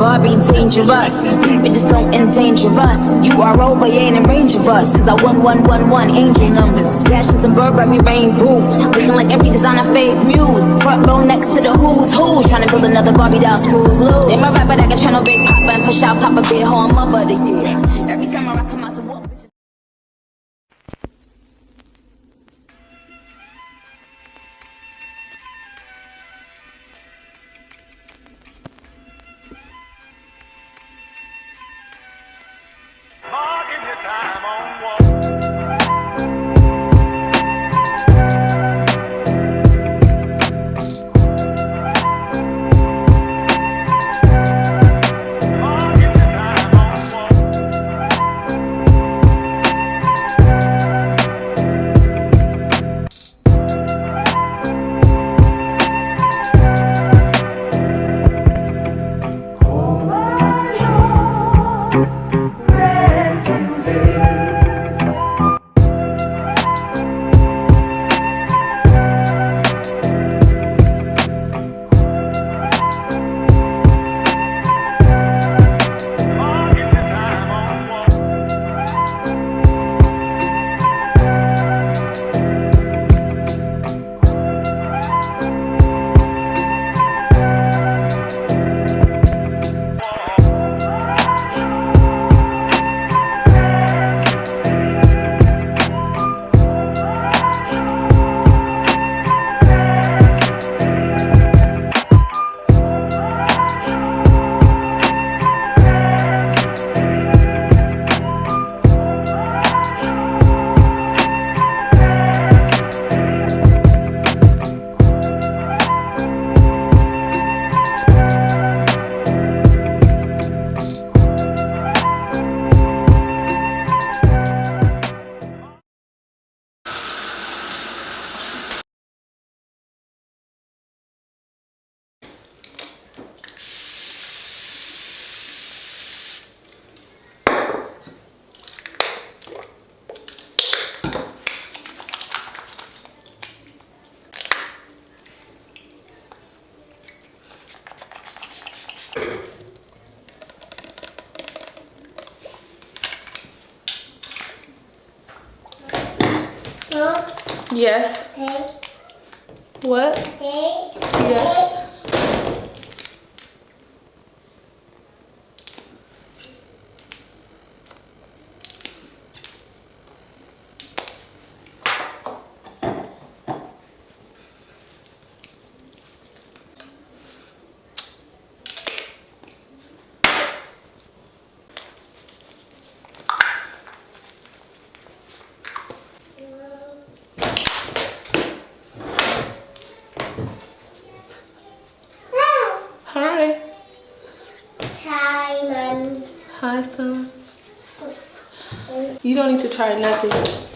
Barbie dangerous. Bitches don't endanger us. You are over, you ain't in range of us. It's our 1111 angel numbers. Dashes and Burberry rainbow. Looking like every designer fake mule. Front row next to the who's who. Trying to build another Barbie doll screws loose. They my rapper that can channel big pop and push out top a big hole. I'm up of the year. Every summer I come out to walk. Yes. Okay. What? Okay. Yes. Hi. Thyme. Hi, son. You don't need to try nothing.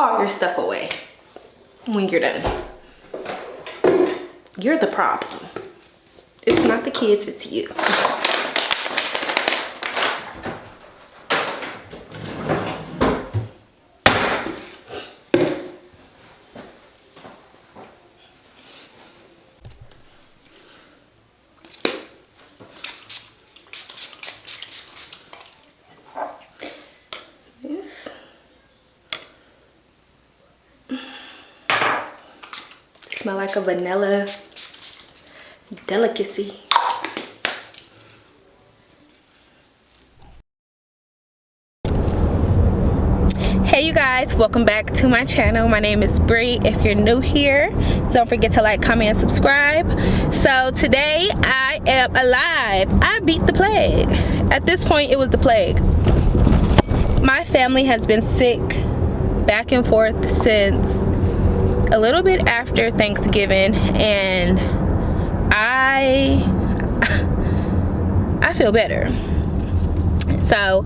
all your stuff away when you're done. You're the problem. It's not the kids, it's you. This smell like a vanilla delicacy. Hey you guys, welcome back to my channel. My name is Bree. If you're new here, don't forget to like, comment, and subscribe. So today I am alive. I beat the plague. At this point it was the plague. My family has been sick back and forth since a little bit after Thanksgiving, and I feel better. So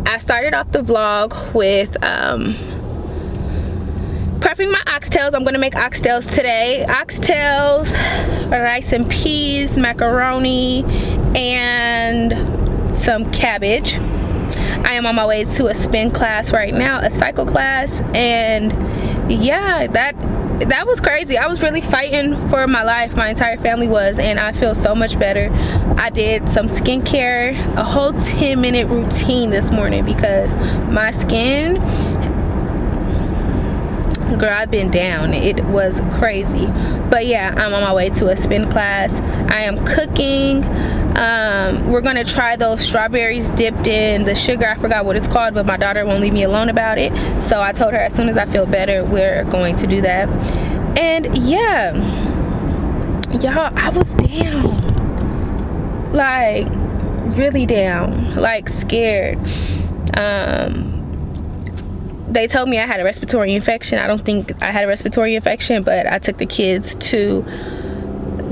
I started off the vlog with prepping my oxtails. I'm gonna make oxtails today. Oxtails, rice and peas, macaroni, and some cabbage. I am on my way to a spin class right now, a cycle class, and yeah, that was crazy. I was really fighting for my life. My entire family was, and I feel so much better. I did some skincare, a whole 10-minute routine this morning because my skin, girl, I've been down. It was crazy. But yeah, I'm on my way to a spin class. I am cooking. We're gonna try those strawberries dipped in the sugar. I forgot what it's called, but my daughter won't leave me alone about it. So I told her as soon as I feel better, we're going to do that. And yeah, y'all, I was down, like really down, like scared. They told me I had a respiratory infection. I don't think I had a respiratory infection, but I took the kids to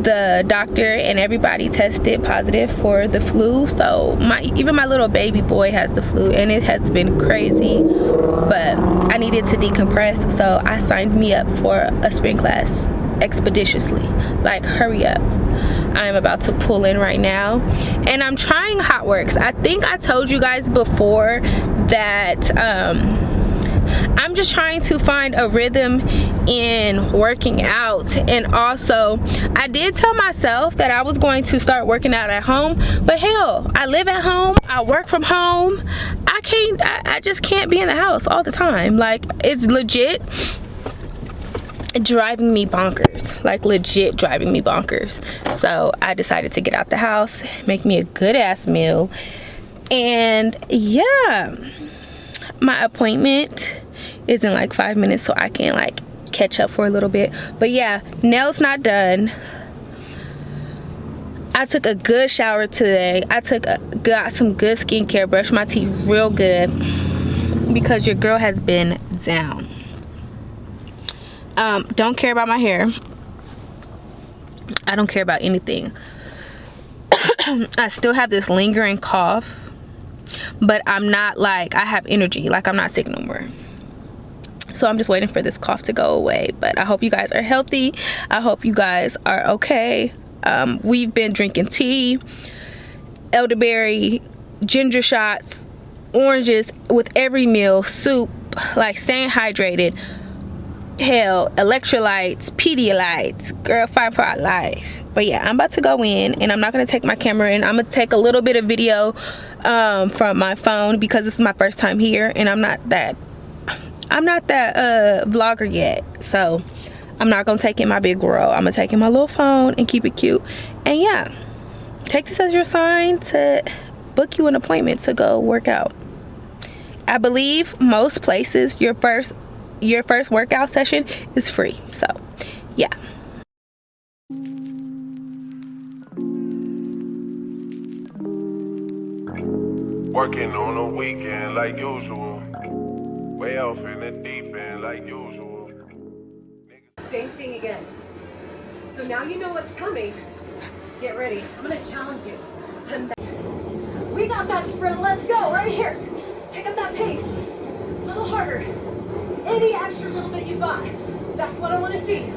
the doctor and everybody tested positive for the flu. So even my little baby boy has the flu, and it has been crazy, but I needed to decompress, so I signed me up for a spin class expeditiously. Like, hurry up. I am about to pull in right now, and I'm trying HotWorks. I think I told you guys before that I'm just trying to find a rhythm in working out. And also, I did tell myself that I was going to start working out at home, but hell, I live at home, I work from home. I just can't be in the house all the time. Like, it's legit driving me bonkers, like legit driving me bonkers. So I decided to get out the house, make me a good ass meal, and yeah, my appointment is in like 5 minutes, so I can like catch up for a little bit. But yeah, nails not done. I took a good shower today. Got some good skincare, brushed my teeth real good because your girl has been down. Don't care about my hair. I don't care about anything. I still have this lingering cough, but I'm not like, I have energy, like I'm not sick no more. So I'm just waiting for this cough to go away. But I hope you guys are healthy. I hope you guys are okay. We've been drinking tea, elderberry, ginger shots, oranges with every meal, soup, like staying hydrated. Hell, electrolytes, Pedialytes, girl, fight for our life. But yeah, I'm about to go in, and I'm not gonna take my camera in. I'm gonna take a little bit of video from my phone because this is my first time here, and I'm not that vlogger yet. So I'm not gonna take in my big roll. I'm gonna take in my little phone and keep it cute. And yeah, take this as your sign to book you an appointment to go work out. I believe most places your first workout session is free. So yeah. Working on a weekend like usual. Way off in the deep end like usual. Same thing again. So now you know what's coming. Get ready. I'm gonna challenge you to. We got that sprint. Let's go right here. Pick up that pace. A little harder. any extra little bit you got. That's what I want to see.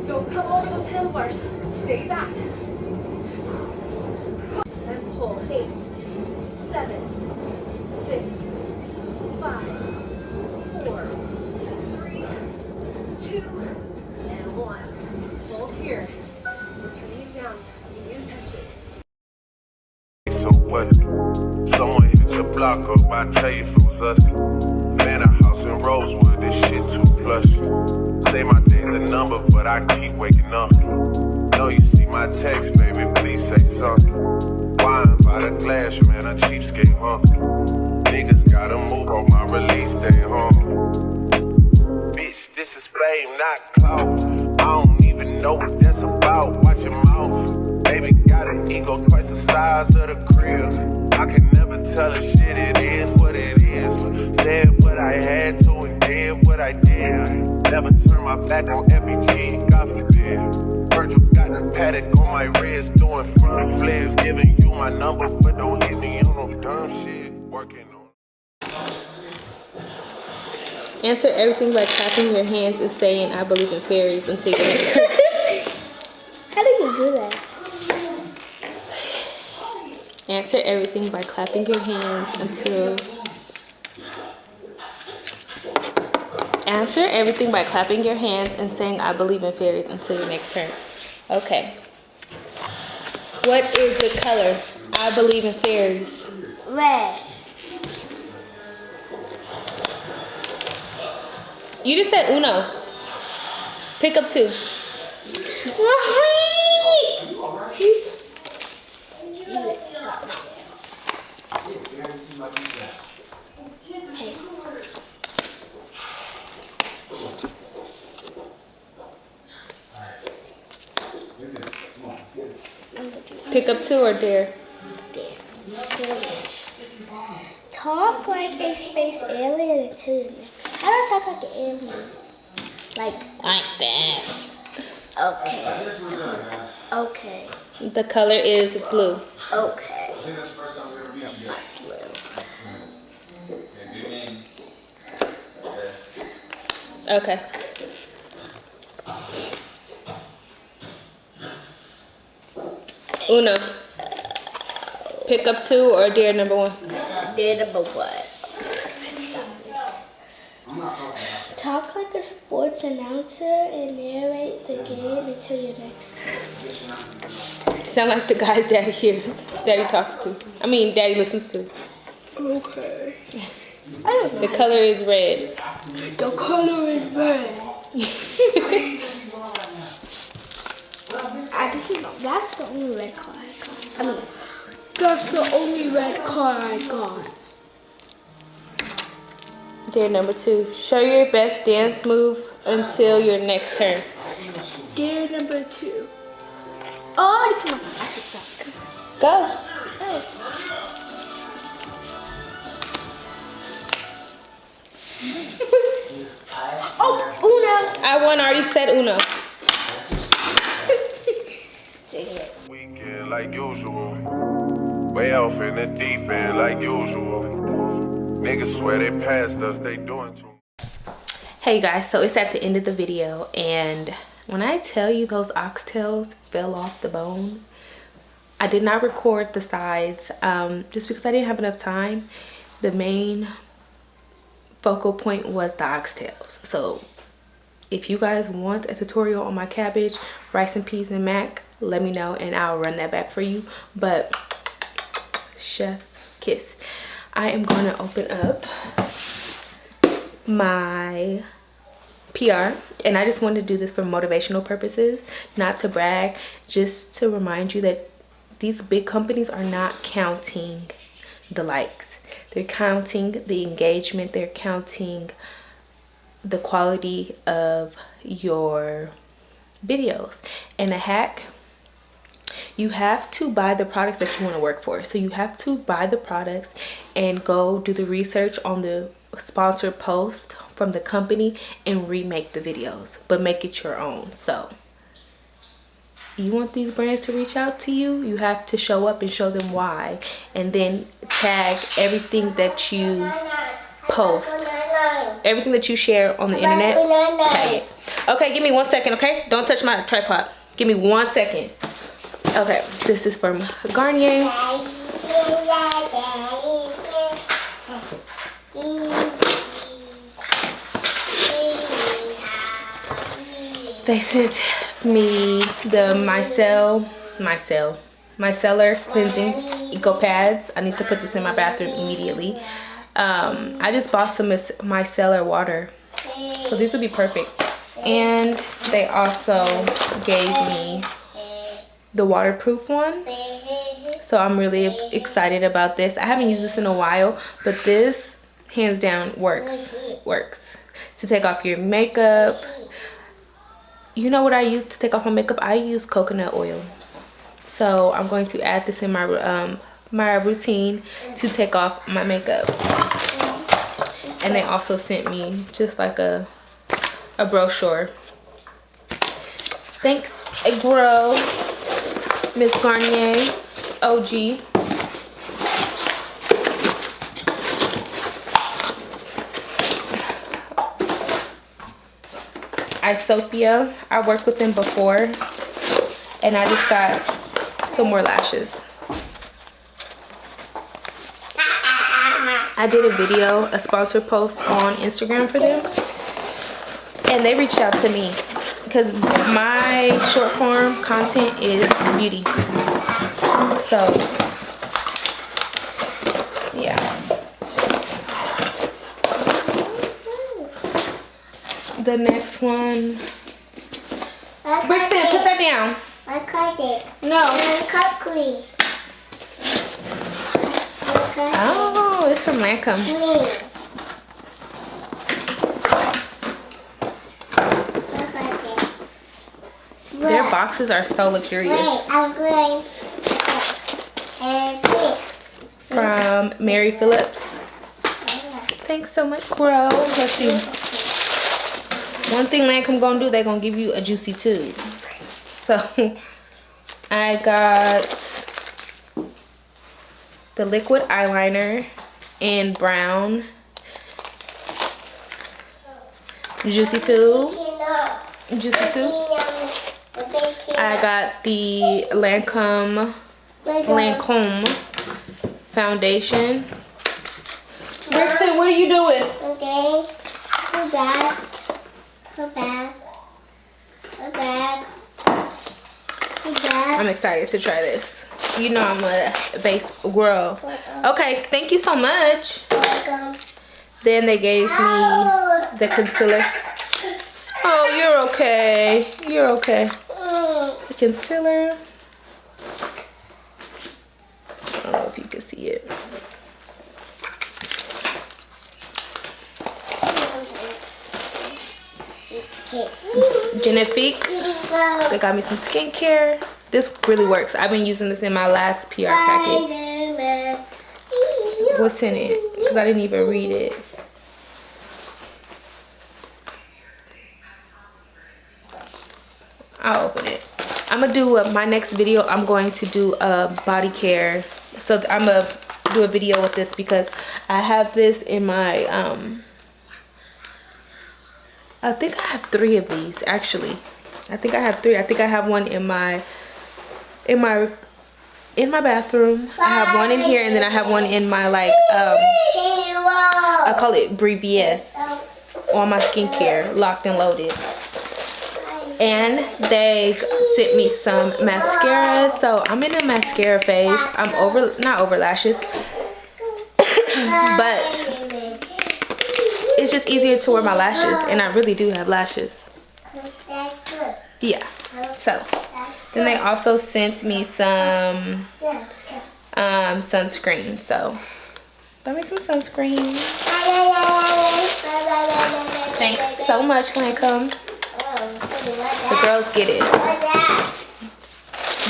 Don't come over those handlebars. Stay back. And pull. 8, 7, 6, 5, 4, 3, 2, and 1. Hold here. We're turning it down. You can touch it. So what? Someone hit your block up, I tell you if it was us. Man, a house in Rosewood, this shit too plush. Say my day's a number, but I keep waking up. Know you see my text, baby, please say something. Wine by the glass, man, a cheapskate, huh? Niggas gotta move on my release day, huh? Bitch, this is fame, not clout. I don't even know what that's about, watch your mouth. Baby got an ego twice the size of the crib. I can never tell a shit, it is what it is. Said what I had to and did what I did. Never turn my back on FBG, God forbid. Virgil got the paddock on my wrist, doing front flips. Giving you my number, but don't hit me on no dumb shit. Working on. Answer everything by clapping your hands and saying, I believe in fairies until you answer. How do you do that? Answer everything by clapping your hands until... Answer everything by clapping your hands and saying, I believe in fairies until your next turn. Okay. What is the color? I believe in fairies. Red. You just said uno. Pick up 2. Pick up 2 or dare? Talk like a space alien until the next. How do I talk like an alien? Like that. Okay. Okay. The color is blue. Okay. Okay. Uno. Pick up 2 or dare number 1? Dare number 1. Talk like a sports announcer and narrate the game until your next turn. Sound like the guys Daddy hears, Daddy talks to. I mean, Daddy listens to. Okay. I don't know. The color is red. The color is red. That's the only red car I got. I mean, that's the only red car I got. Dare number 2. Show your best dance move until your next turn. Dare number 2. Oh, come on. I think that. Go. Hey. Oh, Uno. I already said uno. Weekend like usual. Way off in the deep end like usual. Niggas swear they passed us, they doing too much. Hey guys, so it's at the end of the video, and when I tell you those oxtails fell off the bone, I did not record the sides just because I didn't have enough time. The main focal point was the oxtails. So if you guys want a tutorial on my cabbage, rice and peas and mac, let me know and I'll run that back for you. But chef's kiss. I am going to open up my PR, and I just wanted to do this for motivational purposes, not to brag, just to remind you that these big companies are not counting the likes. They're counting the engagement. They're counting the quality of your videos. And a hack, you have to buy the products that you want to work for. So you have to buy the products and go do the research on the sponsored post from the company and remake the videos, but make it your own. So you want these brands to reach out to you, you have to show up and show them why, and then tag everything that you post everything that you share on the internet, tag it. Okay, give me 1 second, okay? Don't touch my tripod. Give me 1 second. Okay, this is from Garnier. They sent me the micellar cleansing eco pads. I need to put this in my bathroom immediately. I just bought some micellar water, so these would be perfect. And they also gave me the waterproof one, so I'm really excited about this. I haven't used this in a while, but this hands down works to take off your makeup. You know what I use to take off my makeup? I use coconut oil. So I'm going to add this in my my routine to take off my makeup. And they also sent me just like a brochure. Thanks, girl, Miss Garnier, OG. Isopia, I worked with them before, and I just got some more lashes. I did a video, a sponsored post on Instagram for them, and they reached out to me because my short form content is beauty. So yeah. The next one. Brixton, put that down. I cut it. No. I cut clean. Oh, it's from Lancome. Their boxes are so luxurious. Wait, I'm going and pick. From Mary Phillips. Thanks so much, bro. Let's see. One thing Lancome gonna do, they're gonna give you a juicy tube. So I got the liquid eyeliner in brown. Juicy tube. Juicy tube. I got the Lancome foundation. Brixton, what are you doing? Okay. Go back. Go back. Go back. Go back. I'm excited to try this. You know I'm a base girl. Okay, thank you so much. Welcome. Then they gave me the concealer. Oh, you're okay. You're okay. The concealer. I don't know if you can see it. Genifique. They got me some skincare. This really works. I've been using this in my last PR packet. What's in it? Because I didn't even read it. I'll open it. I'm gonna do my next video. I'm going to do a body care. So I'm gonna do a video with this because I have this in my I think I have 3 of these actually. I think I have 3. I think I have one in my bathroom. I have one in here, and then I have one in my like I call it BBS on my skincare, locked and loaded. And they sent me some mascara, so I'm in a mascara phase. I'm not over lashes, but it's just easier to wear my lashes, and I really do have lashes. Yeah. So then they also sent me some sunscreen. So buy me some sunscreen. Thanks so much, Lancome. The girls get it.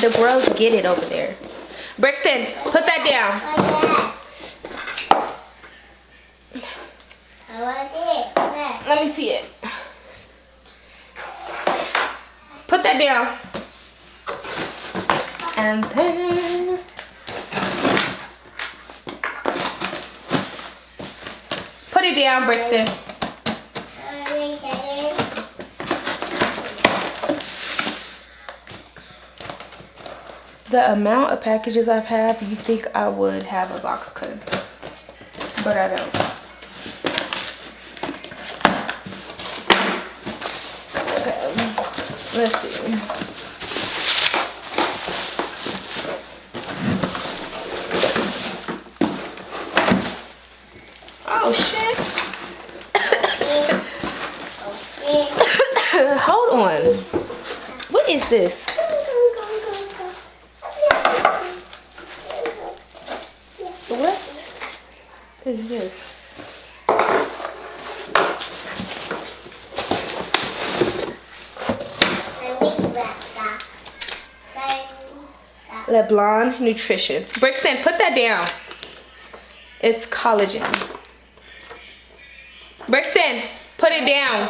The girls get it over there. Brixton, put that down. Let me see it. Put that down. And then put it down, Brixton. the amount of packages I've had, you think I would have a box cutter, but I don't. Okay, let's see. Oh shit. Hold on. What is this? What is this? LeBlanc Nutrition. Brixton, put that down. It's collagen. Brixton, put it down.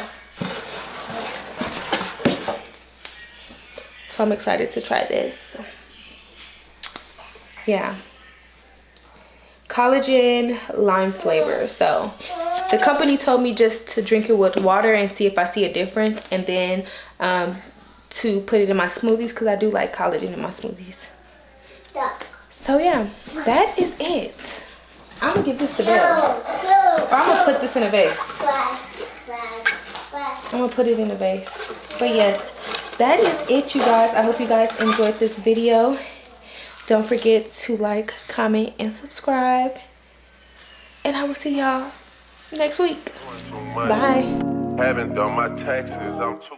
So I'm excited to try this. Yeah. Collagen lime flavor. So the company told me just to drink it with water and see if I see a difference, and then to put it in my smoothies, because I do like collagen in my smoothies. So yeah, that is it. I'm gonna give this to Bill. Or I'm gonna put this in a vase. I'm gonna put it in a vase. But yes, that is it, you guys. I hope you guys enjoyed this video. Don't forget to like, comment, and subscribe. And I will see y'all next week. Bye. Haven't done my taxes, I'm too